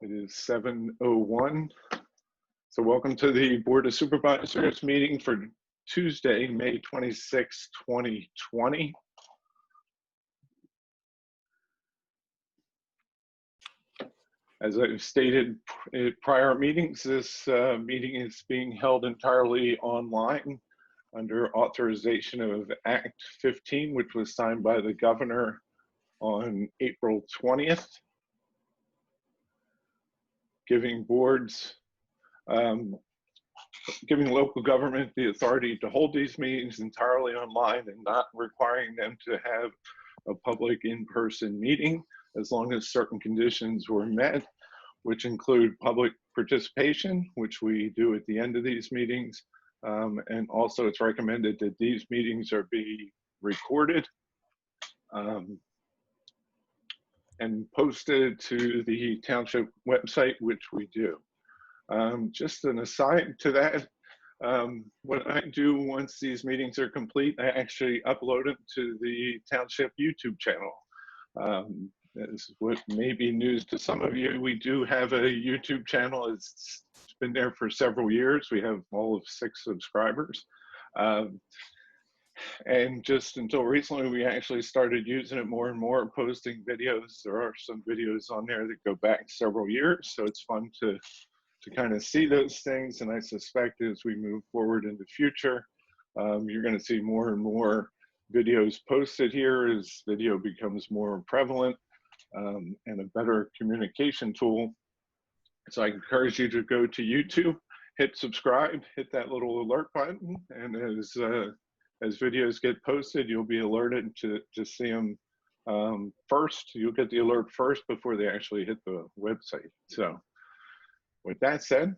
It is 7:01. So welcome to the Board of Supervisors meeting for Tuesday, May 26, 2020. As I've stated in prior meetings, this meeting is being held entirely online under authorization of Act 15, which was signed by the governor on April 20th, giving boards, giving local government the authority to hold these meetings entirely online and not requiring them to have a public in-person meeting as long as certain conditions were met, which include public participation, which we do at the end of these meetings. And also it's recommended that these meetings be recorded and posted to the township website, which we do. Just an aside to that, what I do once these meetings are complete, I actually upload them to the township YouTube channel. This is what may be news to some of you. We do have a YouTube channel. It's been there for several years. We have all of 6 subscribers. And just until recently, we actually started using it more and more, posting videos. There are some videos on there that go back several years, so it's fun to kind of see those things. And I suspect as we move forward in the future, you're going to see more and more videos posted here as video becomes more prevalent and a better communication tool. So I encourage you to go to YouTube, hit subscribe, hit that little alert button, and as videos get posted, you'll be alerted to see them first. You'll get the alert first before they actually hit the website. So with that said,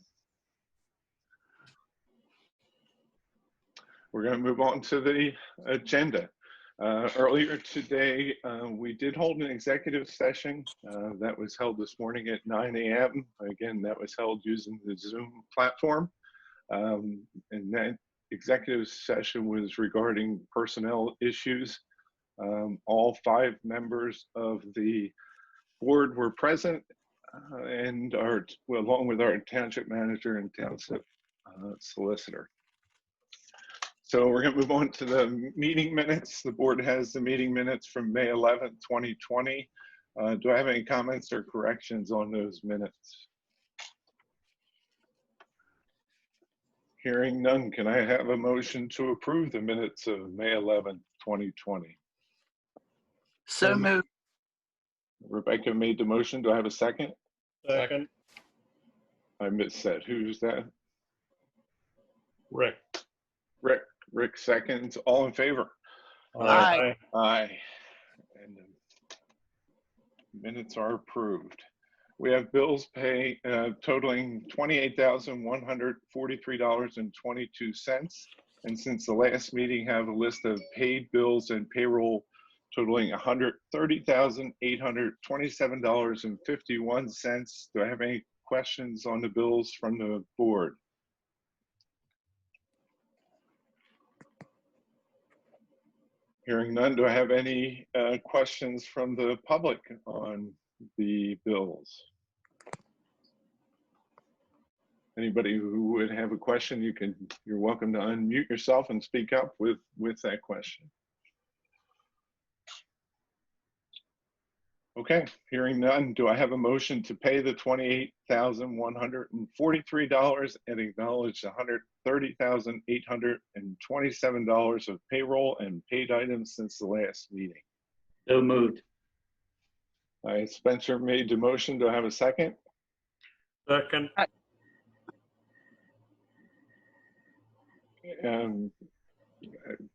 we're going to move on to the agenda. Earlier today, we did hold an executive session that was held this morning at 9 a.m. Again, that was held using the Zoom platform. And that executive session was regarding personnel issues. All 5 members of the board were present and along with our township manager and township solicitor. So we're going to move on to the meeting minutes. The board has the meeting minutes from May 11th, 2020. Do I have any comments or corrections on those minutes? Hearing none, can I have a motion to approve the minutes of May 11th, 2020? So moved. Rebecca made the motion. Do I have a second? Second. I missed that. Who's that? Rick. Rick seconds. All in favor? Aye. Aye. And the minutes are approved. We have bills pay totaling $28,143.22. And since the last meeting, have a list of paid bills and payroll totaling $130,827.51. Do I have any questions on the bills from the board? Hearing none, do I have any questions from the public on the bills? Anybody who would have a question, you're welcome to unmute yourself and speak up with that question. Okay, hearing none, do I have a motion to pay the $28,143 and acknowledge the $130,827 of payroll and paid items since the last meeting? So moved. All right, Spencer made the motion. Do I have a second? Second. I'm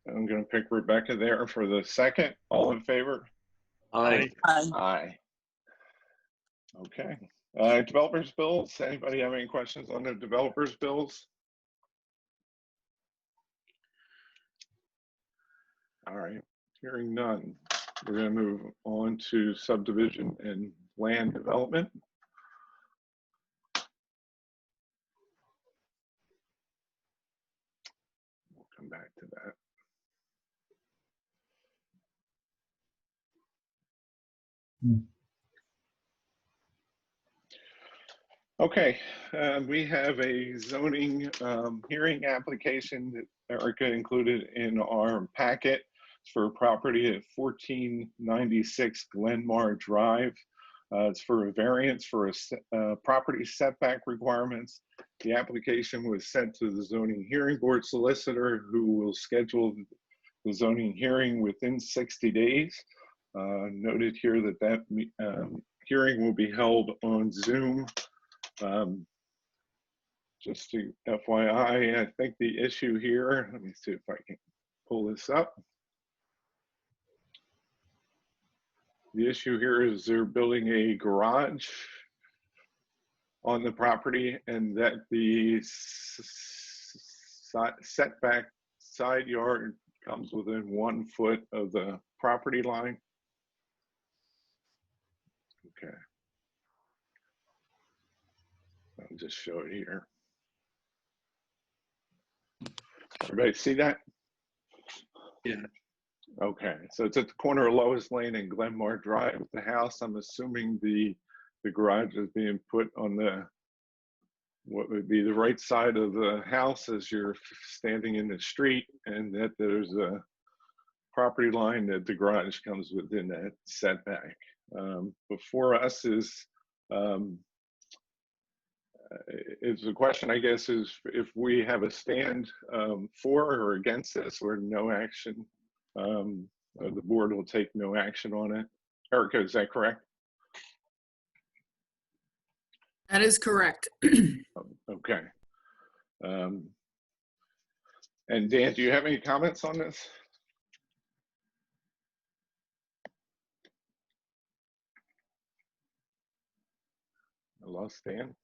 going to pick Rebecca there for the second. All in favor? Aye. Aye. Okay. Developers bills. Anybody have any questions on the developers bills? All right. Hearing none, we're going to move on to subdivision and land development. We'll come back to that. Okay, we have a zoning hearing application that Erica included in our packet for property at 1496 Glenmar Drive. It's for a variance for a property setback requirements. The application was sent to the zoning hearing board solicitor, who will schedule the zoning hearing within 60 days. Noted here that hearing will be held on Zoom. Just to FYI, I think the issue here, let me see if I can pull this up. The issue here is they're building a garage on the property, and that the setback side yard comes within 1 foot of the property line. Okay. I'll just show it here. Everybody see that? Yeah. Okay, so it's at the corner of Lois Lane and Glenmar Drive. The house, I'm assuming the garage is being put on what would be the right side of the house as you're standing in the street, and that there's a property line that the garage comes within that setback. Before us is the question, I guess, is if we have a stand for or against this, or no action. The board will take no action on it. Erica, is that correct? That is correct. Okay. And Dan, do you have any comments on this? I lost Dan.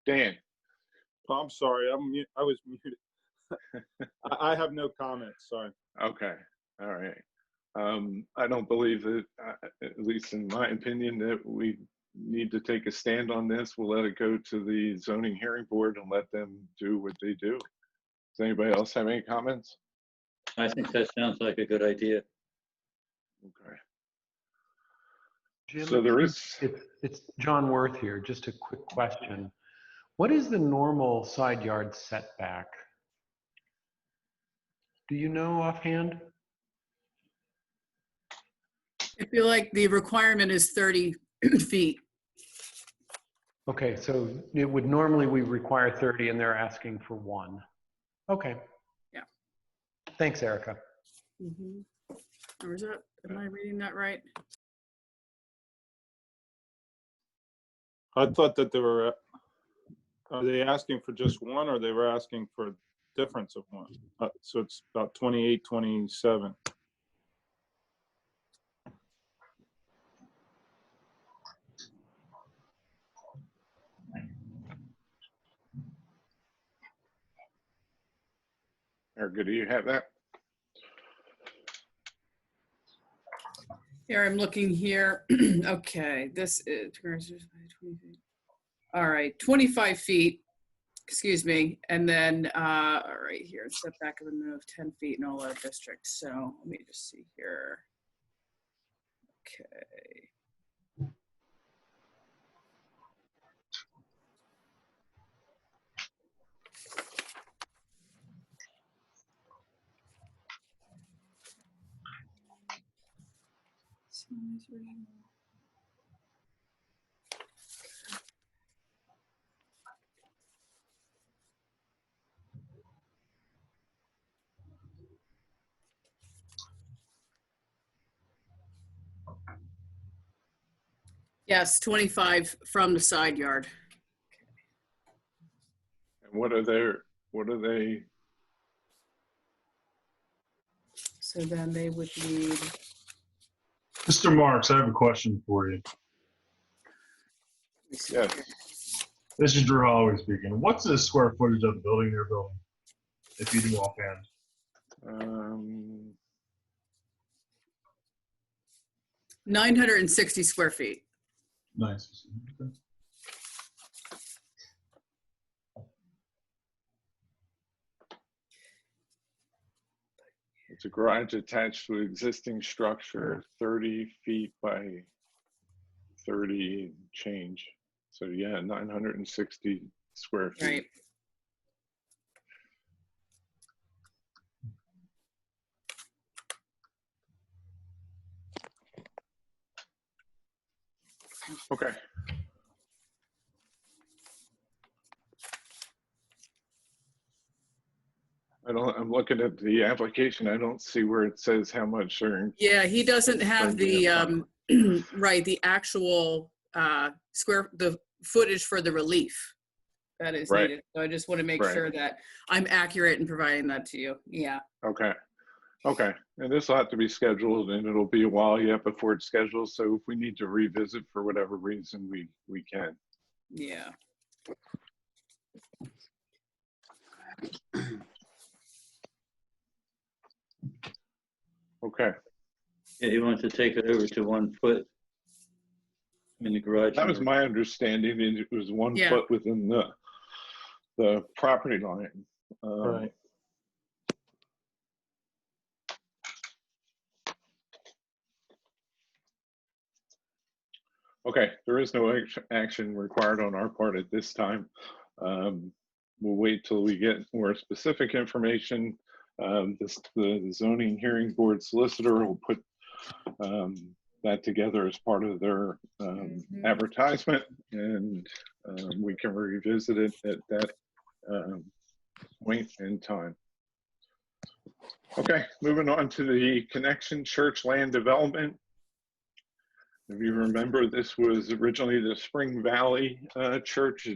Dan. Oh, I'm sorry. I was muted. I have no comments. Sorry. Okay. All right. I don't believe that, at least in my opinion, that we need to take a stand on this. We'll let it go to the zoning hearing board and let them do what they do. Does anybody else have any comments? I think that sounds like a good idea. Okay. Jim, So there is. it's John Worth here. Just a quick question. What is the normal side yard setback? Do you know offhand? I feel like the requirement is 30 feet. Okay, so it would normally we require 30 and they're asking for 1. Okay. Yeah. Thanks, Erica. Or is that, am I reading that right? I thought that are they asking for just 1, or they were asking for a difference of 1? So it's about 28, 27. Erica, do you have that? Here, I'm looking here. Okay, this is 20 feet. All right, 25 feet, excuse me. And then, all right, here, setback of the move, 10 feet in all our districts. So let me just see here. Okay. Yes, 25 from the side yard. And what are they? So then they would need, Mr. Marks, I have a question for you. Yes. This is Drew Holloway speaking. What's the square footage of the building you're building, if you do offhand? 960 square feet. Nice. Okay. It's a garage attached to existing structure, 30 feet by 30 change. So yeah, 960 square feet. Right. Okay. I'm looking at the application. I don't see where it says how much they're. Yeah, he doesn't have the, right, the actual the footage for the relief that is Right. needed. So I just want to make Right. sure that I'm accurate in providing that to you. Yeah. Okay. Okay. And this will have to be scheduled, and it'll be a while yet before it's scheduled. So if we need to revisit for whatever reason, we can. Yeah. Okay. Yeah, he wants to take it over to 1 foot in the garage. That was my understanding. It was 1 Yeah. foot within the property line. Right. Okay, there is no action required on our part at this time. We'll wait till we get more specific information. The zoning hearing board solicitor will put that together as part of their advertisement, and we can revisit it at that point in time. Okay, moving on to the Connection Church land development. If you remember, this was originally the Spring Valley Church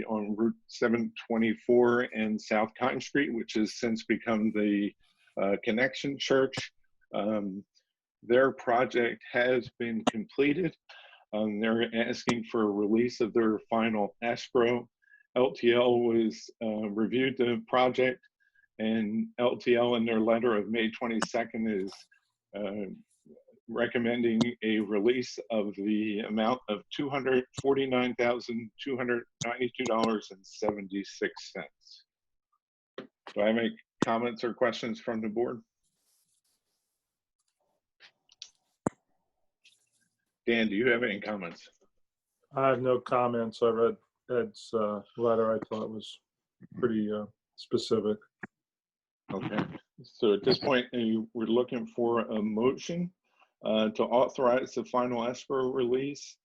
on Route 724 and South Cotton Street, which has since become the Connection Church. Their project has been completed. They're asking for a release of their final escrow. LTL was reviewed the project, and LTL in their letter of May 22nd is recommending a release of the amount of $249,292.76. Do I make comments or questions from the board? Dan, do you have any comments? I have no comments. I read Ed's letter. I thought it was pretty specific. Okay, so at this point, we're looking for a motion to authorize the final escrow release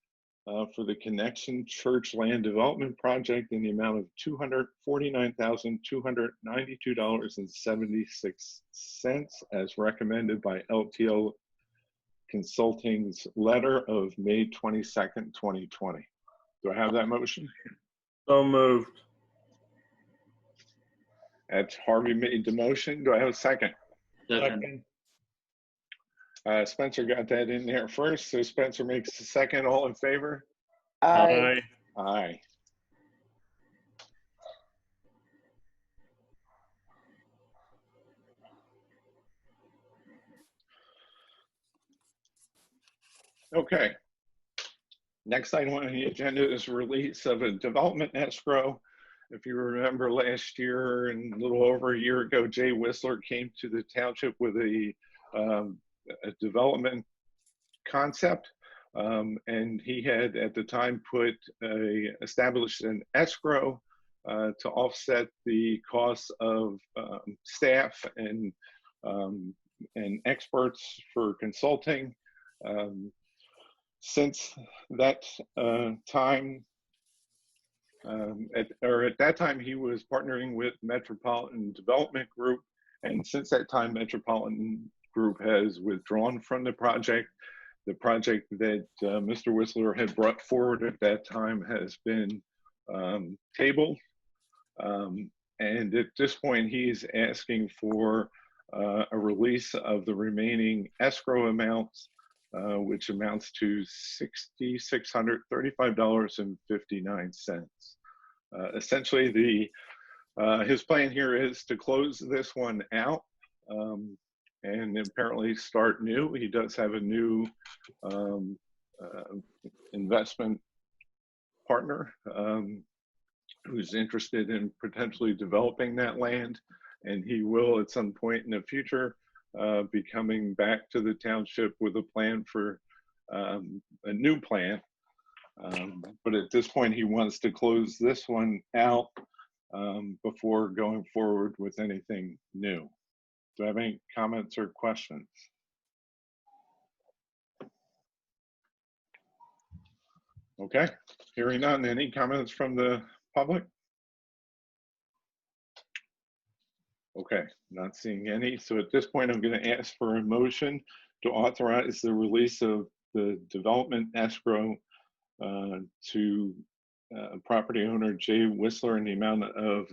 for the Connection Church Land Development Project in the amount of $249,292.76 as recommended by LTL Consulting's letter of May 22nd, 2020. Do I have that motion? So moved. That's Harvey made the motion. Do I have a second? Second. Spencer got that in there first. So Spencer makes the second. All in favor? Aye. Aye. Okay. Next item on the agenda is release of a development escrow. If you remember last year and a little over a year ago, Jay Whistler came to the township with a development concept. And he had at the time established an escrow to offset the costs of staff and experts for consulting. Since that time, at that time, he was partnering with Metropolitan Development Group, and since that time, Metropolitan Group has withdrawn from the project. The project that Mr. Whistler had brought forward at that time has been tabled, and at this point, he's asking for a release of the remaining escrow amounts, which amounts to $6,635.59. Essentially, his plan here is to close this one out and apparently start new. He does have a new investment partner who's interested in potentially developing that land, and he will at some point in the future be coming back to the township with a plan for a new plan. But at this point, he wants to close this one out before going forward with anything new. Do I have any comments or questions? Okay, hearing none. Any comments from the public? Okay, not seeing any. So at this point, I'm going to ask for a motion to authorize the release of the development escrow to property owner Jay Whistler in the amount of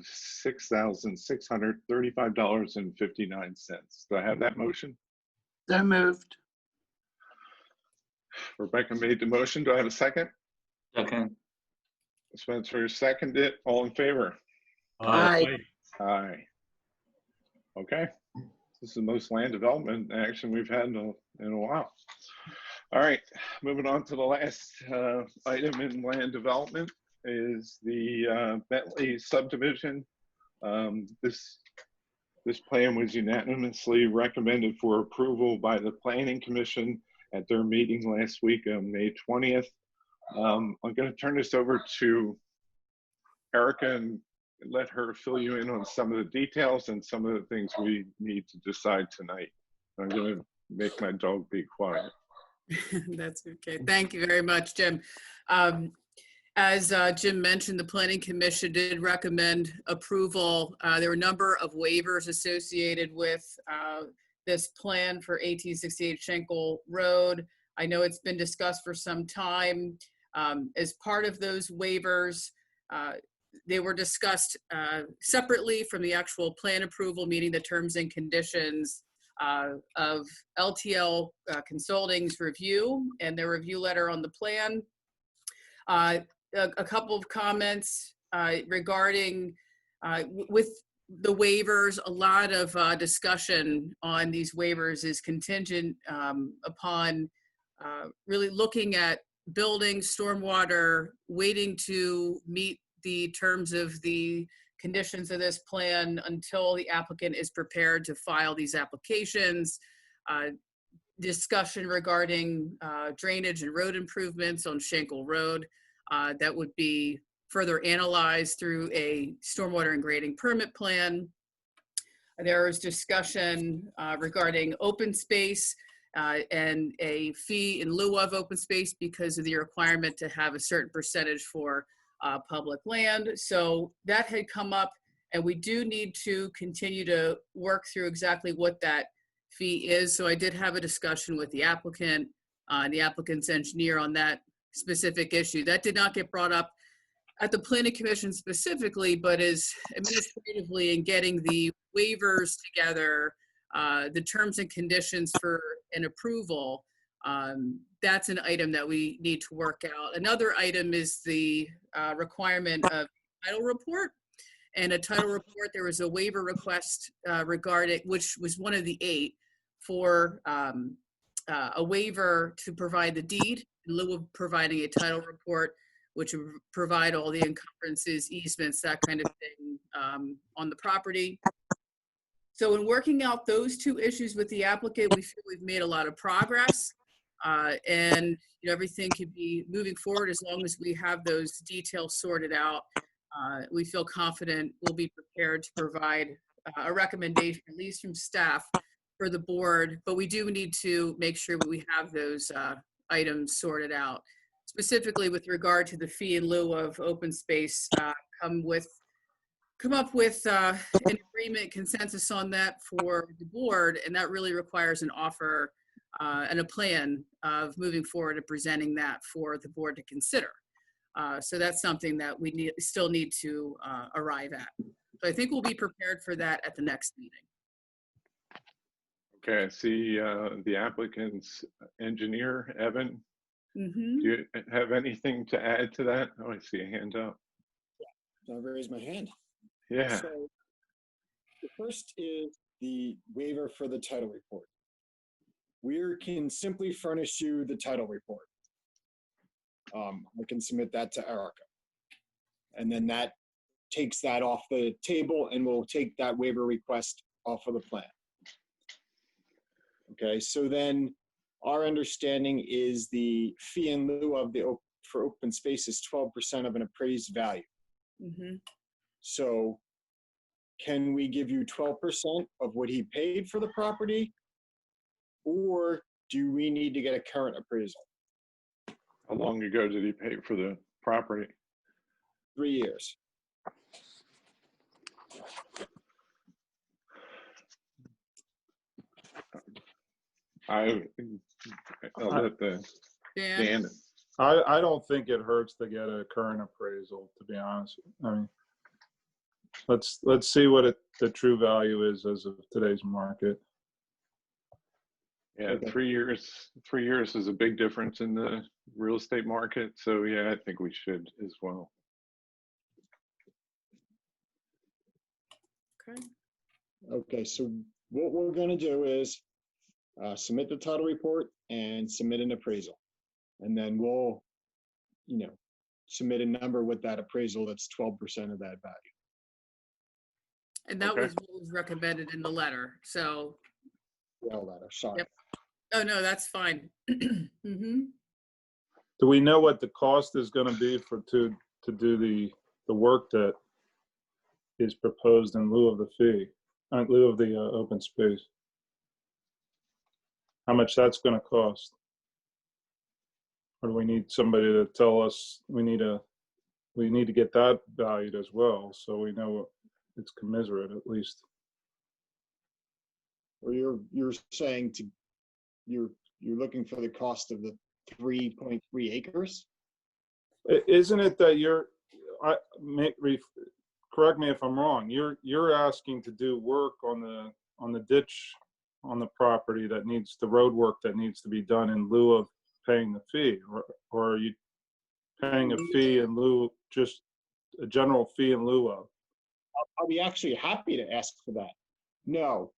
$6,635.59. Do I have that motion? So moved. Rebecca made the motion. Do I have a second? Second. Spencer seconded it. All in favor? Aye. Aye. Okay. This is the most land development action we've had in a while. All right, moving on to the last item in land development is the Bentley Subdivision. This plan was unanimously recommended for approval by the Planning Commission at their meeting last week on May 20th. I'm going to turn this over to Erica and let her fill you in on some of the details and some of the things we need to decide tonight. I'm going to make my dog be quiet. That's okay. Thank you very much, Jim. As Jim mentioned, the Planning Commission did recommend approval. There were a number of waivers associated with this plan for 1868 Schenkel Road. I know it's been discussed for some time. As part of those waivers, they were discussed separately from the actual plan approval, meeting the terms and conditions of LTL Consulting's review and their review letter on the plan. A couple of comments regarding with the waivers. A lot of discussion on these waivers is contingent upon really looking at building, stormwater, waiting to meet the terms of the conditions of this plan until the applicant is prepared to file these applications. Discussion regarding drainage and road improvements on Schenkel Road that would be further analyzed through a stormwater and grading permit plan. There is discussion regarding open space and a fee in lieu of open space because of the requirement to have a certain percentage for public land. So that had come up, and we do need to continue to work through exactly what that fee is. So I did have a discussion with the applicant, the applicant's engineer on that specific issue. That did not get brought up at the Planning Commission specifically, but is administratively in getting the waivers together, the terms and conditions for an approval. That's an item that we need to work out. Another item is the requirement of title report. And a title report, there was a waiver request regarding, which was one of the 8, for a waiver to provide the deed in lieu of providing a title report, which would provide all the encumbrances, easements, that kind of thing on the property. So in working out those 2 issues with the applicant, we feel we've made a lot of progress. And everything could be moving forward as long as we have those details sorted out. We feel confident we'll be prepared to provide a recommendation, at least from staff, for the board. But we do need to make sure that we have those items sorted out. Specifically with regard to the fee in lieu of open space, come up with an agreement, consensus on that for the board, and that really requires an offer and a plan of moving forward and presenting that for the board to consider. So that's something that we still need to arrive at. So I think we'll be prepared for that at the next meeting. Okay, I see the applicant's engineer, Evan. Mm-hmm. Do you have anything to add to that? Oh, I see a hand up. I'll raise my hand. Yeah. So the first is the waiver for the title report. We can simply furnish you the title report. I can submit that to Erica. And then that takes that off the table, and we'll take that waiver request off of the plan. Okay, so then our understanding is the fee in lieu of for open space is 12% of an appraised value. Mm-hmm. So can we give you 12% of what he paid for the property? Or do we need to get a current appraisal? How long ago did he pay for the property? 3 years. I'll let Dan? Dan. I don't think it hurts to get a current appraisal, to be honest. I mean, let's see what the true value is as of today's market. Yeah, Okay. 3 years. 3 years is a big difference in the real estate market. So yeah, I think we should as well. Okay. Okay, so what we're gonna do is submit the title report and submit an appraisal. And then we'll, submit a number with that appraisal that's 12% of that value. And that Okay. was what was recommended in the letter. So, Well, letter, sorry. Yep. oh no, that's fine. Mm-hmm. Do we know what the cost is going to be to do the work that is proposed in lieu of the fee, in lieu of the open space? How much that's going to cost? Or do we need somebody to tell us we need to get that valued as well, so we know it's commensurate at least? Or you're saying you're looking for the cost of the 3.3 acres? Isn't it that correct me if I'm wrong, you're asking to do work on the ditch on the property that needs the road work that needs to be done in lieu of paying the fee, or are you paying a fee in lieu, just a general fee in lieu of? I'll be actually happy to ask for that. No,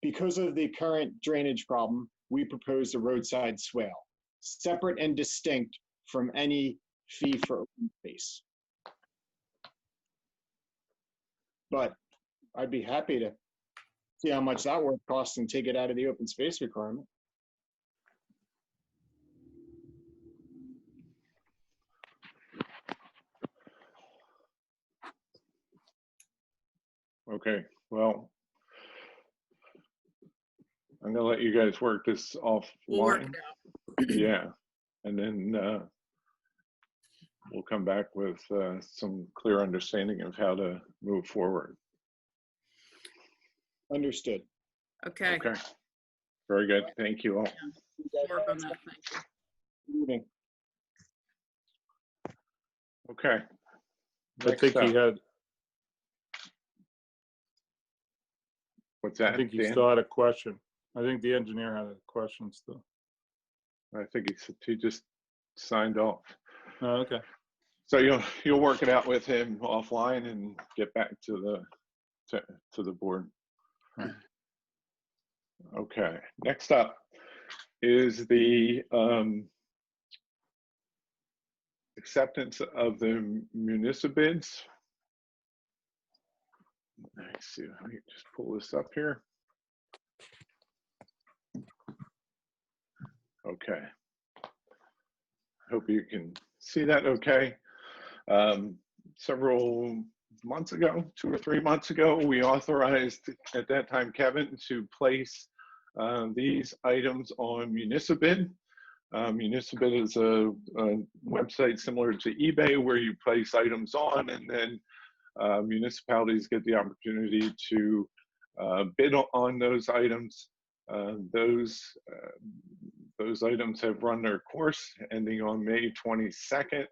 because of the current drainage problem, we proposed a roadside swale, separate and distinct from any fee for open space. But I'd be happy to see how much that work costs and take it out of the open space requirement. Okay, well, I'm gonna let you guys work this We'll work offline. it out. Yeah, and then we'll come back with some clear understanding of how to move forward. Understood. Okay. Okay, very good. Thank you all. We'll work on that. Thank you. Good evening. Okay. I Next think he up. had. What's that? I think he Dan? still had a question. I think the engineer had a question still. I think he just signed off. Oh, okay. So you'll work it out with him offline and get back to the board. Right. Okay. Next up is the acceptance of the municipal bids. Let's see. Let me just pull this up here. Okay. Hope you can see that okay. Several months ago, 2 or 3 months ago, we authorized at that time Kevin to place these items on Municipal. Municipal is a website similar to eBay where you place items on, and then municipalities get the opportunity to bid on those items. Those items have run their course ending on May 22nd,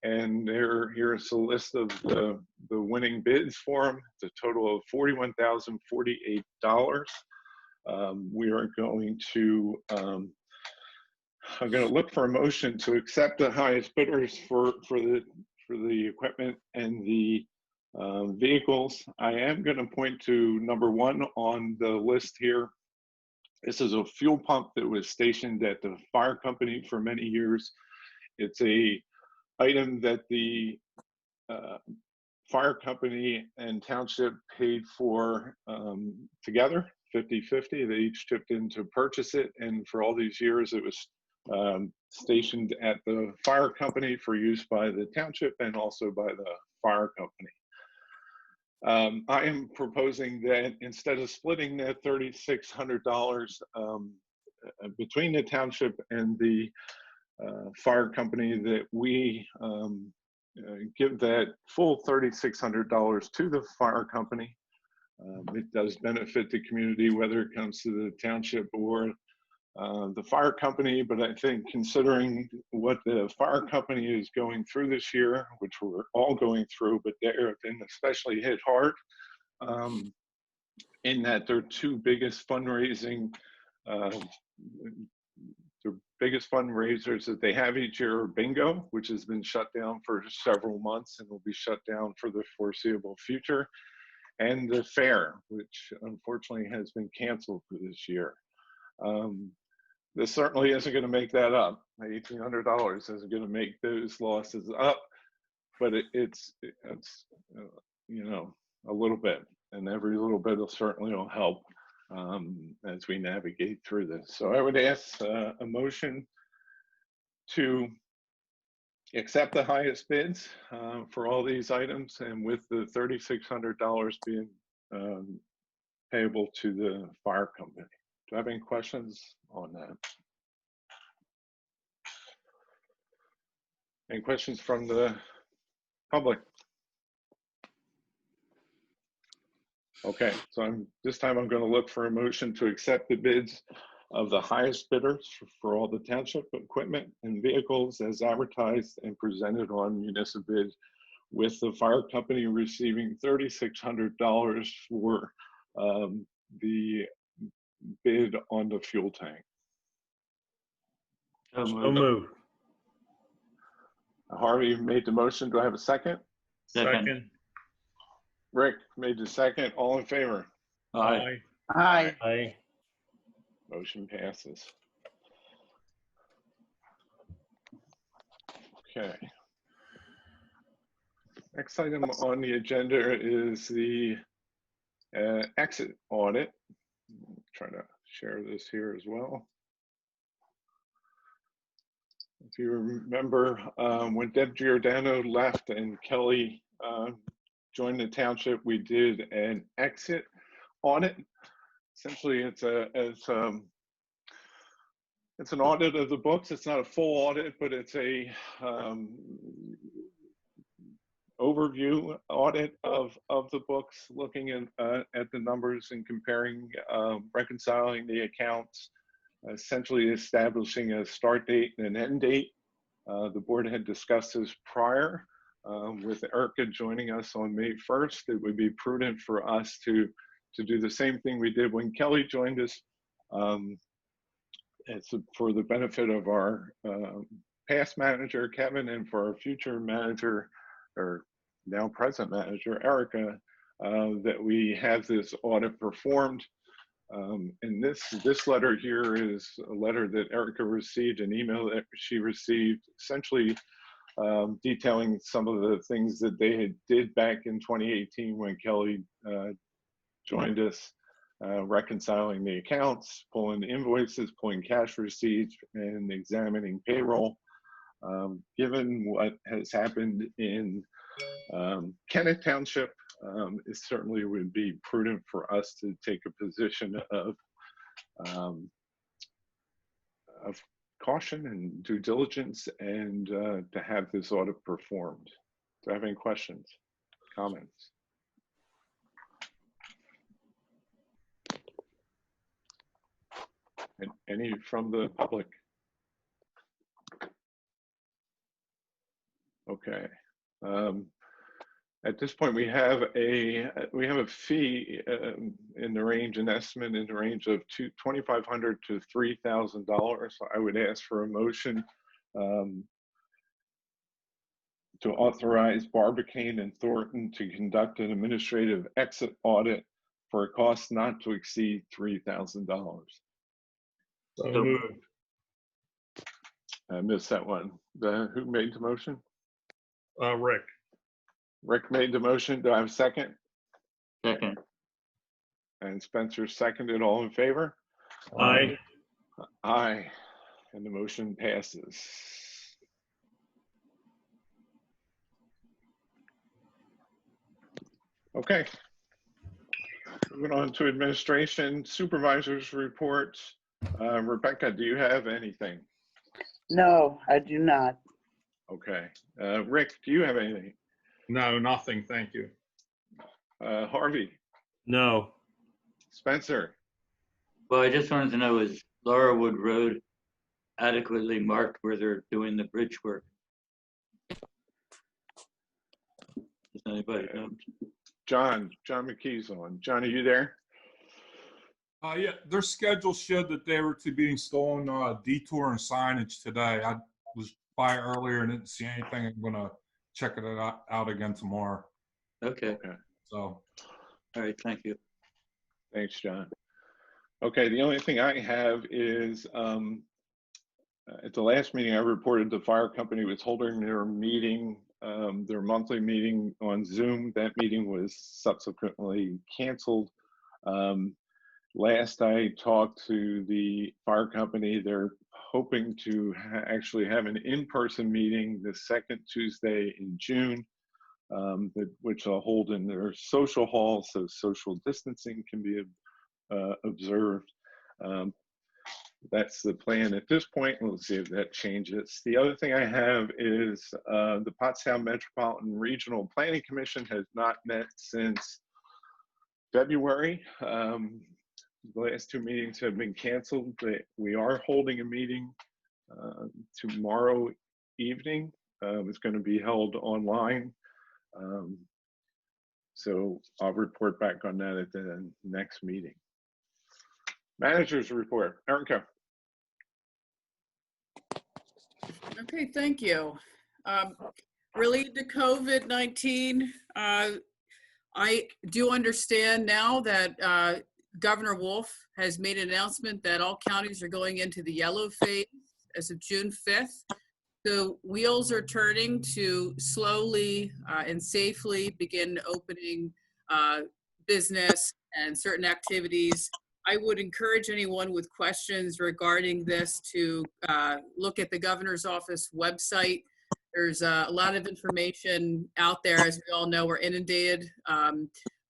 and here's a list of the winning bids for them. It's a total of $41,048. We are going to I'm going to look for a motion to accept the highest bidders for the equipment and the vehicles. I am going to point to number 1 on the list here. This is a fuel pump that was stationed at the fire company for many years. It's a item that the fire company and township paid for together 50-50. They each chipped in to purchase it, and for all these years it was stationed at the fire company for use by the township and also by the fire company. I am proposing that instead of splitting that $3,600 between the township and the fire company, that we give that full $3,600 to the fire company. It does benefit the community, whether it comes to the township or the fire company, but I think considering what the fire company is going through this year, which we're all going through, but they've been especially hit hard in that their two biggest fundraising, the biggest fundraisers that they have each year are bingo, which has been shut down for several months and will be shut down for the foreseeable future, and the fair, which unfortunately has been canceled for this year. This certainly isn't going to make that up. $1,800 isn't going to make those losses up, but it's you know, a little bit, and every little bit will certainly help as we navigate through this. So I would ask a motion to accept the highest bids for all these items, and with the $3,600 being payable to the fire company. Do I have any questions on that? Any questions from the public? Okay, so this time I'm going to look for a motion to accept the bids of the highest bidders for all the township equipment and vehicles as advertised and presented on Municipal bid, with the fire company receiving $3,600 for the bid on the fuel tank. So So moved. moved. Harvey made the motion. Do I have a second? Second. Rick made the second. All in favor? Aye. Aye. Aye. Motion passes. Okay. Next item on the agenda is the exit audit. I'm trying to share this here as well. If you remember, when Deb Giordano left and Kelly joined the township, we did an exit audit. Essentially, it's an audit of the books. It's not a full audit, but it's a overview audit of the books, looking at the numbers and comparing, reconciling the accounts, essentially establishing a start date and an end date. The board had discussed this prior. With Erica joining us on May 1st, it would be prudent for us to do the same thing we did when Kelly joined us. It's for the benefit of our past manager, Kevin, and for our future manager, or now present manager, Erica, that we have this audit performed. And this letter here is a letter that Erica received, an email that she received, essentially detailing some of the things that they did back in 2018 when Kelly joined us, reconciling the accounts, pulling invoices, pulling cash receipts, and examining payroll. Given what has happened in Kennett Township, it certainly would be prudent for us to take a position of caution and due diligence, and to have this audit performed. Do I have any questions, comments? And any from the public? Okay. At this point, we have a fee in the range, an estimate in the range of $2,500 to $3,000. I would ask for a motion to authorize Barbicane and Thornton to conduct an administrative exit audit for a cost not to exceed $3,000. So moved. I missed that one. Who made the motion? Rick. Rick made the motion. Do I have a second? Second. And Spencer seconded. All in favor? Aye. Aye. And the motion passes. Okay. Moving on to administration, supervisors reports. Rebecca, do you have anything? No, I do not. Okay. Rick, do you have anything? No, nothing. Thank you. Harvey, No. Spencer, Well, I just wanted to know, is Laurelwood Road adequately marked where they're doing the bridge work? Does anybody know? John McKee's on. John, are you there? Yeah, their schedule showed that they were to be installing detour and signage today. I was by earlier and didn't see anything. I'm gonna check it out again tomorrow. Okay, So, all right, thank you. Thanks, John. Okay, the only thing I have is at the last meeting I reported the fire company was holding their meeting, their monthly meeting on Zoom. That meeting was subsequently canceled. Last I talked to the fire company, they're hoping to actually have an in-person meeting the second Tuesday in June, which they'll hold in their social hall, so social distancing can be observed. That's the plan at this point. We'll see if that changes. The other thing I have is the Pottstown Metropolitan Regional Planning Commission has not met since February. The last two meetings have been canceled, but we are holding a meeting tomorrow evening. It's going to be held online. So I'll report back on that at the next meeting. Managers report. Erica. Okay, thank you. Related to COVID-19, I do understand now that Governor Wolf has made an announcement that all counties are going into the yellow phase as of June 5th. The wheels are turning to slowly and safely begin opening business and certain activities. I would encourage anyone with questions regarding this to look at the governor's office website. There's a lot of information out there. As we all know, we're inundated.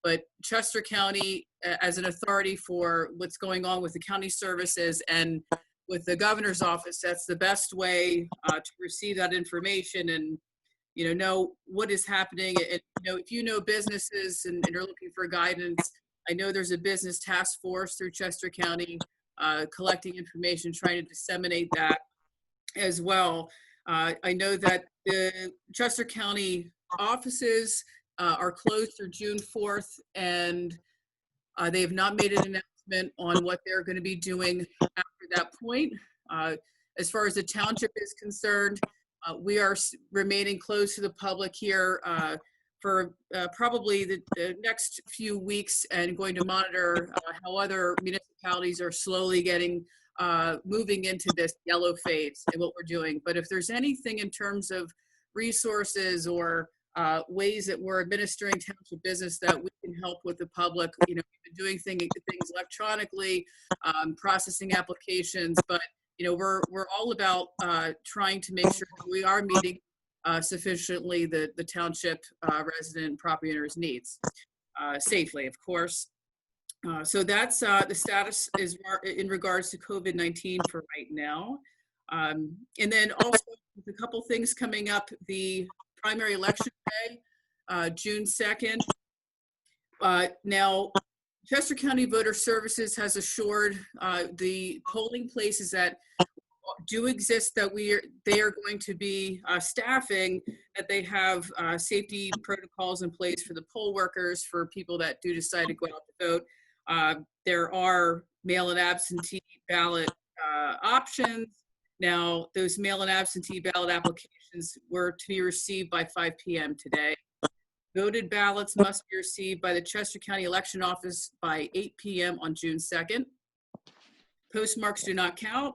But Chester County, as an authority for what's going on with the county services and with the governor's office, that's the best way to receive that information and know what is happening. If you know businesses and you're looking for guidance, I know there's a business task force through Chester County collecting information, trying to disseminate that as well. I know that the Chester County offices are closed through June 4th, and they have not made an announcement on what they're going to be doing after that point. As far as the township is concerned, we are remaining closed to the public here for probably the next few weeks and going to monitor how other municipalities are slowly moving into this yellow phase and what we're doing. But if there's anything in terms of resources or ways that we're administering township business that we can help with the public, we've been doing things electronically, processing applications, but we're all about trying to make sure that we are meeting sufficiently the township resident and property owners' needs safely, of course. So that's the status is in regards to COVID-19 for right now. And then also a couple things coming up. The primary election day, June 2nd. Now, Chester County Voter Services has assured the polling places that do exist that they are going to be staffing, that they have safety protocols in place for the poll workers, for people that do decide to go out to vote. There are mail-in absentee ballot options. Now, those mail-in absentee ballot applications were to be received by 5 p.m. today. Voted ballots must be received by the Chester County Election Office by 8 p.m. on June 2nd. Postmarks do not count.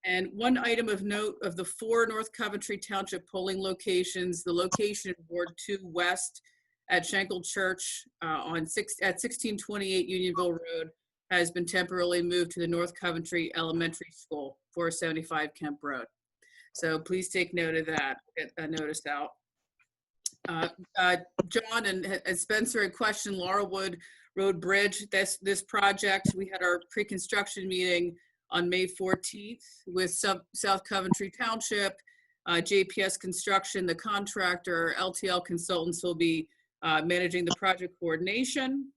And one item of note, of the 4 North Coventry Township polling locations, the location in Ward 2 West at Schenkel Church at 1628 Unionville Road has been temporarily moved to the North Coventry Elementary School, 475 Kemp Road. So please take note of that. Get a notice out. John and Spencer had questioned Laurelwood Road Bridge. This project, we had our pre-construction meeting on May 14th with South Coventry Township, JPS Construction, the contractor, LTL Consultants will be managing the project coordination.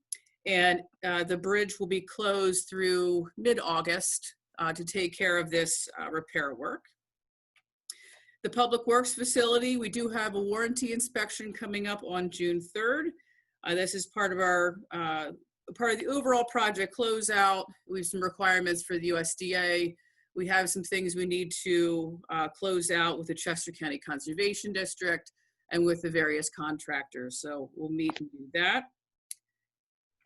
And the bridge will be closed through mid-August to take care of this repair work. The Public Works facility, we do have a warranty inspection coming up on June 3rd. This is part of the overall project closeout. We have some requirements for the USDA. We have some things we need to close out with the Chester County Conservation District and with the various contractors. So we'll meet and do that.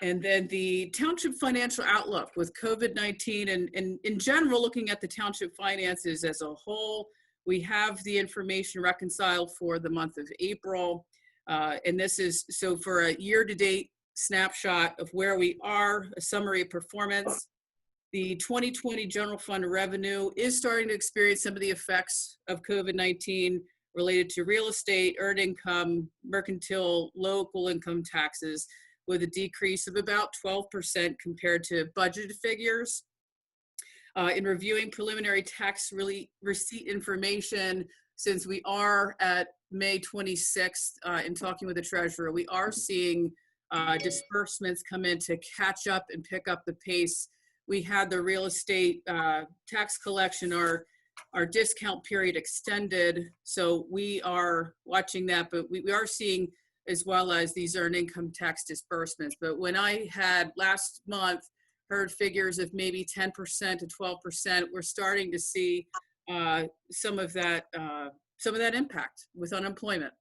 And then the township financial outlook with COVID-19 and in general, looking at the township finances as a whole, we have the information reconciled for the month of April. And this is, so for a year-to-date snapshot of where we are, a summary of performance. The 2020 general fund revenue is starting to experience some of the effects of COVID-19 related to real estate, earned income, mercantile, local income taxes, with a decrease of about 12% compared to budgeted figures. In reviewing preliminary tax receipt information, since we are at May 26th in talking with the treasurer, we are seeing disbursements come in to catch up and pick up the pace. We had the real estate tax collection, our discount period extended, so we are watching that, but we are seeing as well as these earned income tax disbursements. But when I had last month heard figures of maybe 10% to 12%, we're starting to see some of that impact with unemployment.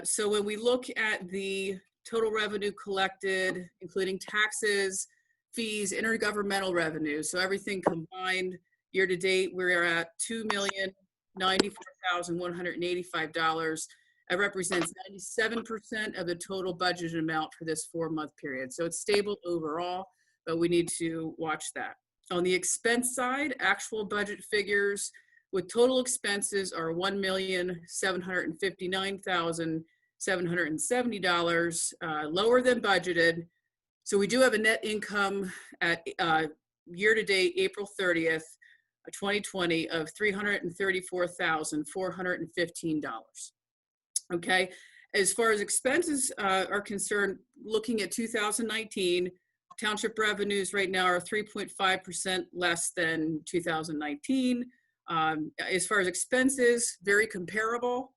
So when we look at the total revenue collected, including taxes, fees, intergovernmental revenue, so everything combined, year to date, we're at $2,094,185. That represents 97% of the total budget amount for this 4-month period. So it's stable overall, but we need to watch that. On the expense side, actual budget figures with total expenses are $1,759,770, lower than budgeted. So we do have a net income at year-to-date, April 30th, 2020 of $334,415. Okay, as far as expenses are concerned, looking at 2019, township revenues right now are 3.5% less than 2019. As far as expenses, very comparable.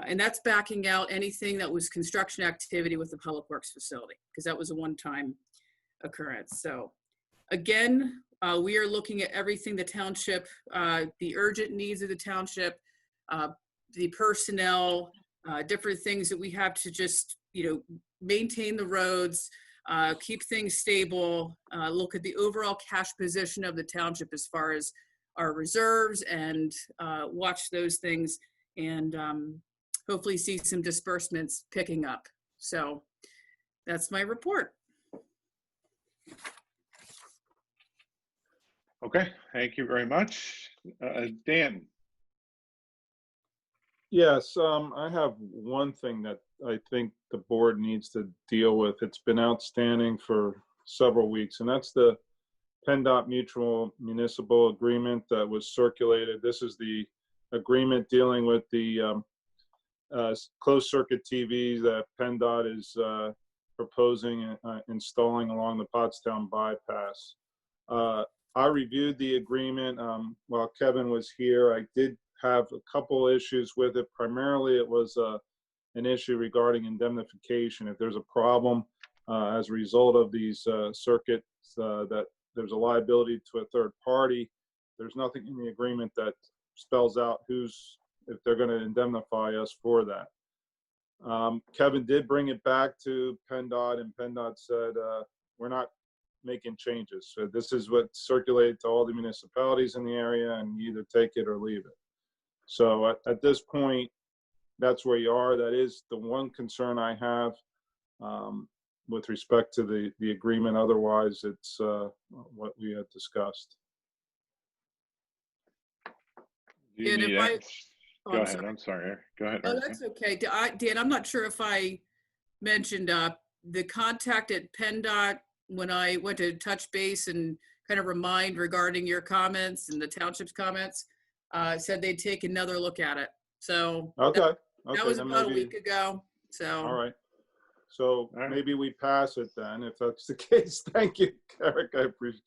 And that's backing out anything that was construction activity with the Public Works facility, because that was a one-time occurrence. So again, we are looking at everything the township, the urgent needs of the township, the personnel, different things that we have to just, maintain the roads, keep things stable, look at the overall cash position of the township as far as our reserves, and watch those things, and hopefully see some disbursements picking up. So that's my report. Okay, thank you very much. Dan. Yes, I have one thing that I think the board needs to deal with. It's been outstanding for several weeks, and that's the PennDOT Municipal agreement that was circulated. This is the agreement dealing with the closed circuit TVs that PennDOT is proposing installing along the Pottstown bypass. I reviewed the agreement while Kevin was here. I did have a couple issues with it. Primarily, it was an issue regarding indemnification. If there's a problem as a result of these circuits, that there's a liability to a third party, there's nothing in the agreement that spells out if they're going to indemnify us for that. Kevin did bring it back to PennDOT, and PennDOT said, we're not making changes. So this is what circulated to all the municipalities in the area, and you either take it or leave it. So at this point, that's where you are. That is the one concern I have with respect to the agreement. Otherwise, it's what we had discussed. Do you And need if I- it? Oh, Go I'm ahead. sorry. I'm sorry. Go ahead. Oh, Erica. that's okay. Dan, I'm not sure if I mentioned the contact at PennDOT when I went to touch base and kind of remind regarding your comments and the township's comments, said they'd take another look at it. So Okay. that was then about a maybe- week ago. So All right. So right. maybe we pass it then, if that's the case. Thank you, Eric. I appreciate.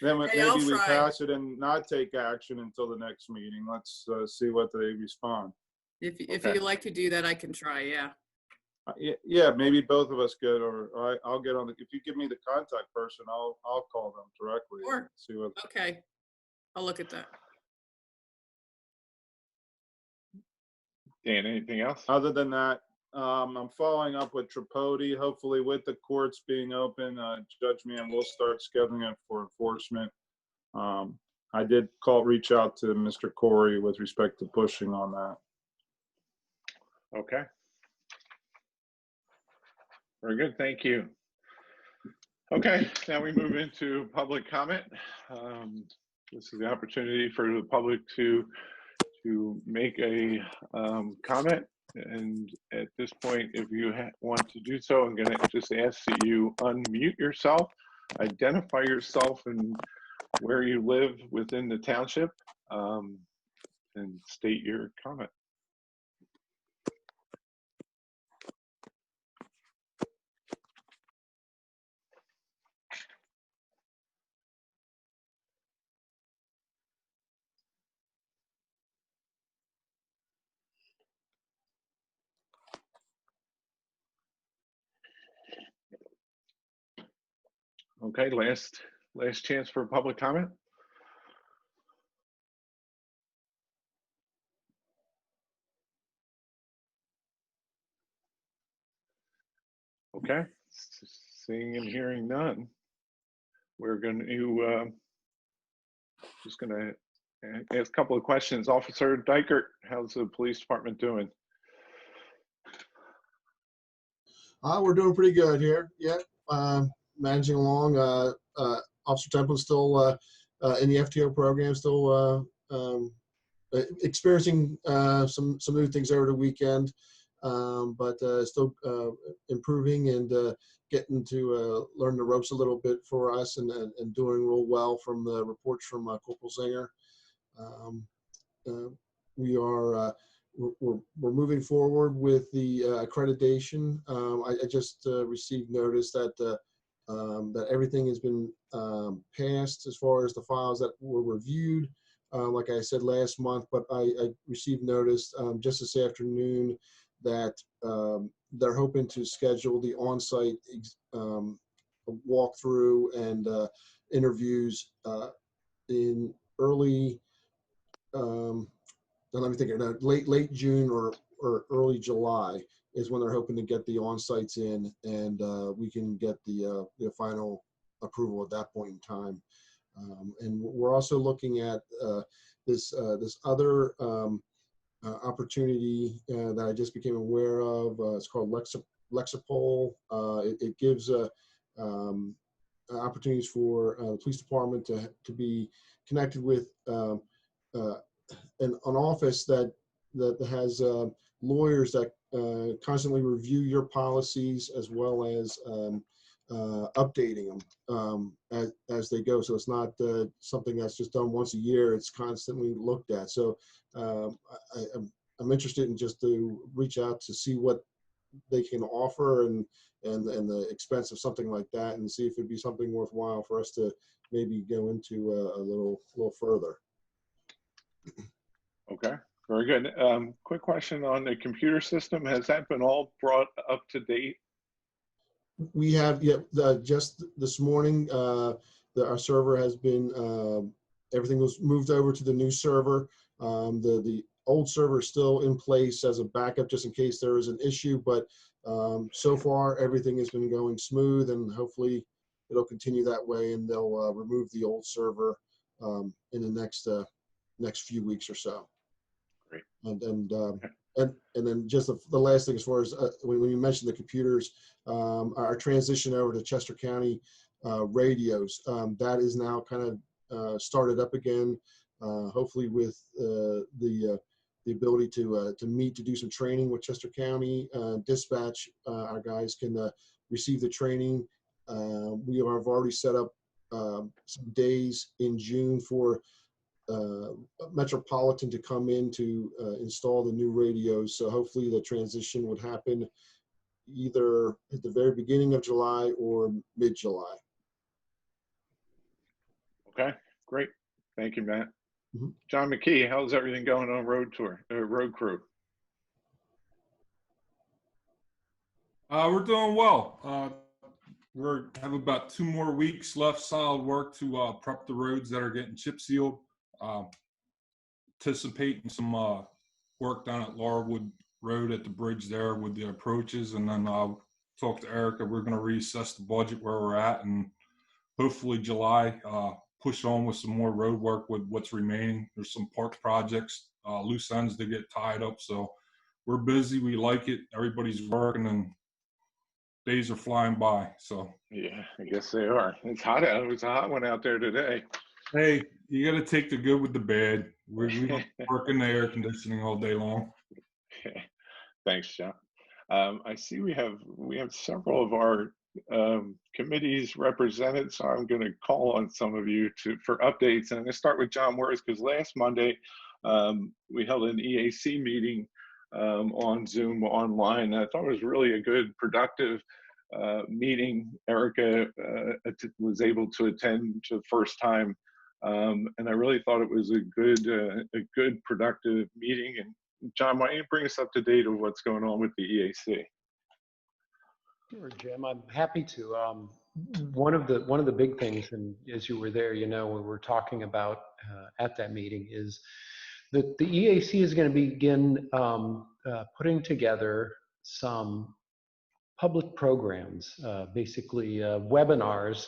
Then Hey, I'll maybe we try. pass it and not take action until the next meeting. Let's see what they respond. if Okay. you like to do that, I can try. Yeah. Yeah, maybe both of us could, or I'll get on the. If you give me the contact person, I'll call them directly. Sure. And see what. Okay. I'll look at that. Dan, anything else? Other than that, I'm following up with Tripodi. Hopefully, with the courts being open, Judge Mann will start scheduling it for enforcement. I did reach out to Mr. Corey with respect to pushing on that. Okay. Very good. Thank you. Okay, now we move into public comment. This is the opportunity for the public to make a comment. And at this point, if you want to do so, I'm going to just ask that you unmute yourself, identify yourself and where you live within the township, and state your comment. Okay, last chance for public comment. Okay, seeing and hearing none, we're going to just going to ask a couple of questions. Officer Dykert, how's the police department doing? We're doing pretty good here. Yeah, managing along. Officer Temple's still in the FTO program, still experiencing some new things over the weekend, but still improving and getting to learn the ropes a little bit for us, and doing real well from the reports from Corporal Zinger. We're moving forward with the accreditation. I just received notice that that everything has been passed as far as the files that were reviewed. Like I said last month, but I received notice just this afternoon that they're hoping to schedule the on-site walkthrough and interviews in early. Let me think. Late June or early July is when they're hoping to get the on-sites in, and we can get the final approval at that point in time. And we're also looking at this other opportunity that I just became aware of. It's called Lexipol. It gives opportunities for the police department to be connected with an office that has lawyers that constantly review your policies, as well as updating them as they go. So it's not something that's just done once a year. It's constantly looked at. So I'm interested in just to reach out to see what they can offer and the expense of something like that, and see if it'd be something worthwhile for us to maybe go into a little further. Okay, very good. Quick question on the computer system. Has that been all brought up to date? We have, just this morning, our server has been, everything was moved over to the new server. The old server is still in place as a backup just in case there is an issue, but so far everything has been going smooth, and hopefully it'll continue that way, and they'll remove the old server in the next few weeks or so. Great. And and then just the last thing, as far as when you mentioned the computers, our transition over to Chester County radios, that is now kind of started up again, hopefully with the ability to meet, to do some training with Chester County dispatch. Our guys can receive the training. We have already set up some days in June for Metropolitan to come in to install the new radios. So hopefully the transition would happen either at the very beginning of July or mid-July. Okay, great. Thank you, Matt. Mhm. John McKee, how's everything going on road crew? We're doing well. We have about 2 more weeks left, solid work to prep the roads that are getting chip sealed. Anticipating some work down at Laurelwood Road at the bridge there with the approaches, and then I'll talk to Erica. We're going to reassess the budget where we're at, and hopefully July push on with some more road work with what's remaining. There's some park projects, loose ends that get tied up, so we're busy. We like it. Everybody's working, and days are flying by. So Yeah, I guess they are. It's hot out. It was a hot one out there today. hey, you got to take the good with the bad. We don't work in the air conditioning all day long. Thanks, John. I see we have several of our committees represented, so I'm going to call on some of you for updates. And I'm going to start with John Worth, because last Monday we held an EAC meeting on Zoom online. I thought it was really a good, productive meeting. Erica was able to attend for the first time, and I really thought it was a good, productive meeting. And John, why don't you bring us up to date of what's going on with the EAC? Sure, Jim. I'm happy to. One of the big things, and as you were there, we were talking about at that meeting, is that the EAC is going to begin putting together some public programs, basically webinars.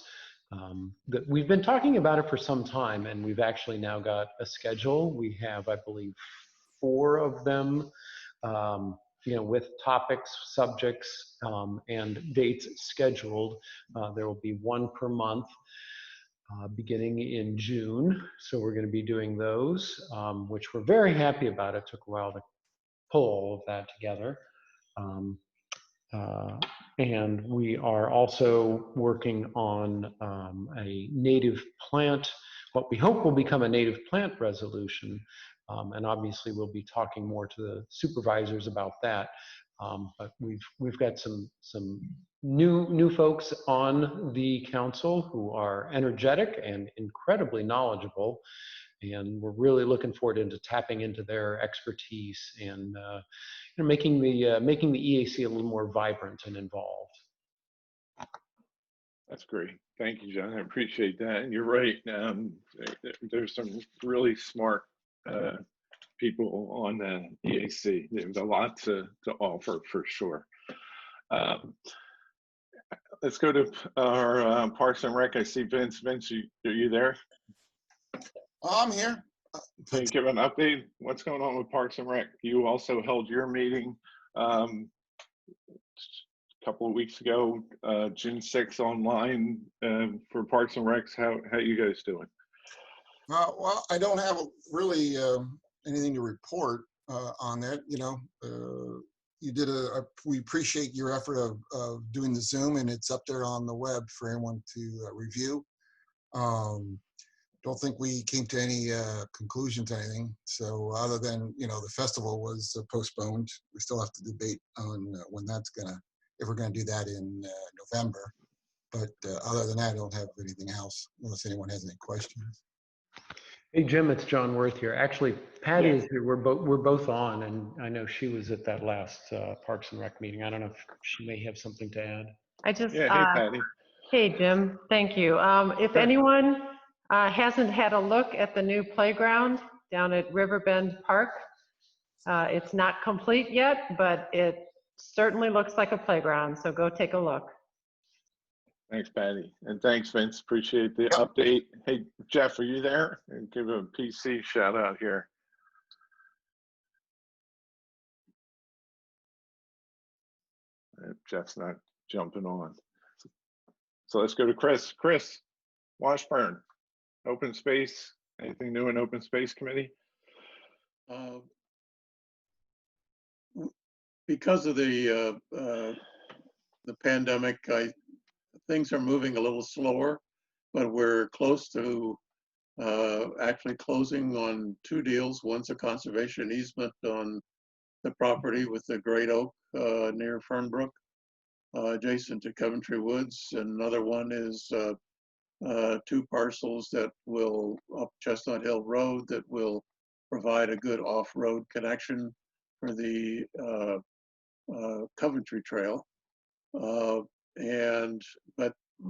That we've been talking about it for some time, and we've actually now got a schedule. We have, I believe, 4 of them, with topics, subjects, and dates scheduled. There will be 1 per month beginning in June. So we're going to be doing those, which we're very happy about. It took a while to pull all of that together. And we are also working on a native plant, what we hope will become a native plant resolution. And obviously we'll be talking more to the supervisors about that. But we've got some new folks on the council who are energetic and incredibly knowledgeable. And we're really looking forward into tapping into their expertise and making the EAC a little more vibrant and involved. That's great. Thank you, John. I appreciate that. And you're right. There's some really smart people on the EAC. There's a lot to offer for sure. Let's go to our Parks and Rec. I see Vince. Vince, are you there? I'm here. Can you give an update? What's going on with Parks and Rec? You also held your meeting a couple of weeks ago, June 6th online for Parks and Recs. How you guys doing? Well, I don't have really anything to report on that. You did we appreciate your effort of doing the Zoom, and it's up there on the web for anyone to review. Don't think we came to any conclusion to anything. So other than, the festival was postponed. We still have to debate on when that's if we're gonna do that in November. But other than that, I don't have anything else unless anyone has any questions. Hey Jim, it's John Worth here. Actually, Patty is here. We're both on, and I know she was at that last Parks and Rec meeting. I don't know if she may have something to add. I just hey Patty. Hey Jim, thank you. If anyone hasn't had a look at the new playground down at Riverbend Park, it's not complete yet, but it certainly looks like a playground. So go take a look. Thanks, Patty. And thanks, Vince. Appreciate the update. Hey, Jeff, are you there? And give a PC shout out here. if Jeff's not jumping on. So let's go to Chris. Chris Washburn, open space. Anything new in open space committee? Because of the pandemic, things are moving a little slower, but we're close to actually closing on 2 deals. One's a conservation easement on the property with the great oak near Fernbrook, adjacent to Coventry Woods. Another one is 2 parcels that will, up Chestnut Hill Road, that will provide a good off-road connection for the Coventry Trail. But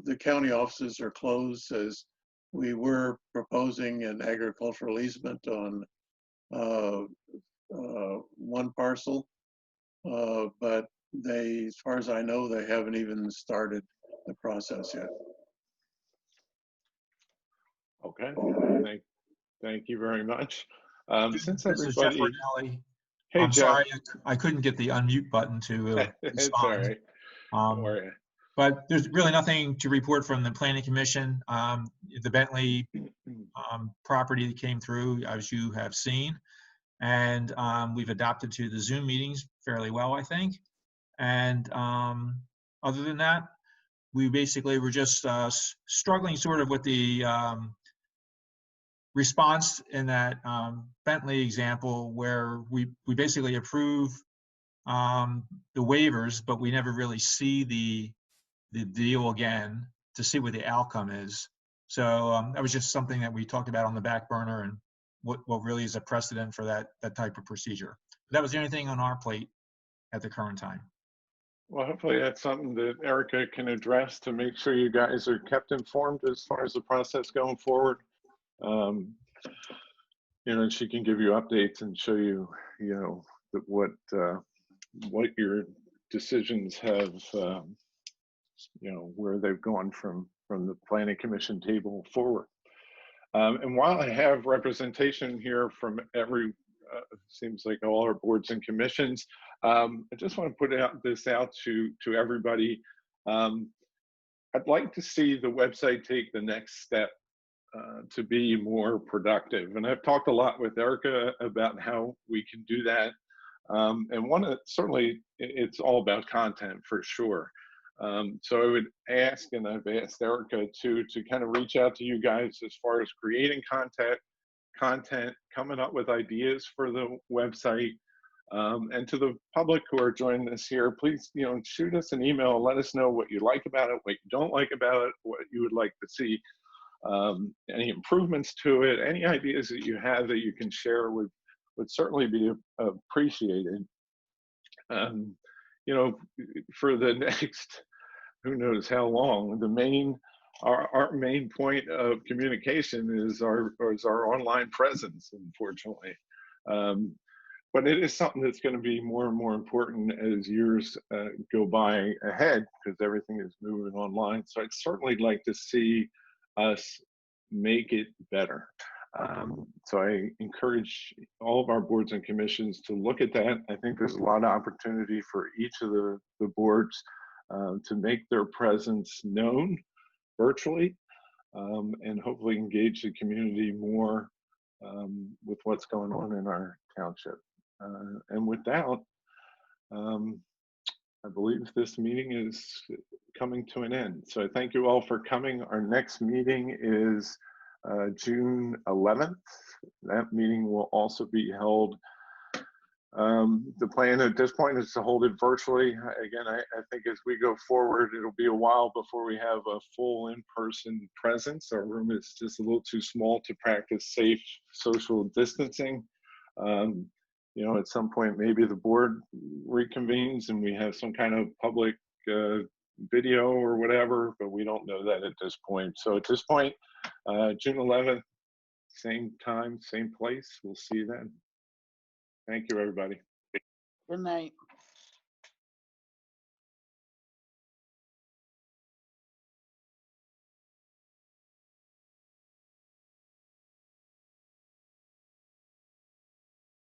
the county offices are closed, as we were proposing an agricultural easement on 1 parcel. But they, as far as I know, they haven't even started the process yet. Okay, thank you very much. Since This is Jeff everybody, Rinaldi. hey I'm Jeff, sorry, I couldn't get the unmute button to it's all respond. right. Don't worry. But there's really nothing to report from the Planning Commission. The Bentley property that came through, as you have seen, and we've adapted to the Zoom meetings fairly well, I think. And other than that, we basically were just struggling sort of with the response in that Bentley example, where we basically approve the waivers, but we never really see the deal again to see what the outcome is. So that was just something that we talked about on the back burner, and what really is a precedent for that type of procedure. That was the only thing on our plate at the current time. Well, hopefully that's something that Erica can address to make sure you guys are kept informed as far as the process going forward. You know, she can give you updates and show you, you know, what your decisions have, you know, where they've gone from the Planning Commission table forward. And while I have representation here from seems like all our boards and commissions, I just want to put this out to everybody. I'd like to see the website take the next step to be more productive. And I've talked a lot with Erica about how we can do that. And certainly it's all about content for sure. So I would ask, and I've asked Erica to kind of reach out to you guys as far as creating content, coming up with ideas for the website, and to the public who are joining us here, please, you know, shoot us an email, let us know what you like about it, what you don't like about it, what you would like to see, any improvements to it, any ideas that you have that you can share would certainly be appreciated. You know, for the next, who knows how long, our main point of communication is our online presence, unfortunately. But it is something that's going to be more and more important as years go by ahead, because everything is moving online. So I'd certainly like to see us make it better. So I encourage all of our boards and commissions to look at that. I think there's a lot of opportunity for each of the boards to make their presence known virtually, and hopefully engage the community more with what's going on in our township. And with that, I believe this meeting is coming to an end. So I thank you all for coming. Our next meeting is June 11th. That meeting will also be held. The plan at this point is to hold it virtually. Again, I think as we go forward, it'll be a while before we have a full in-person presence. Our room is just a little too small to practice safe social distancing. You know, at some point, maybe the board reconvenes and we have some kind of public video or whatever, but we don't know that at this point. So at this point, June 11th, same time, same place. We'll see you then. Thank you, everybody. Good night.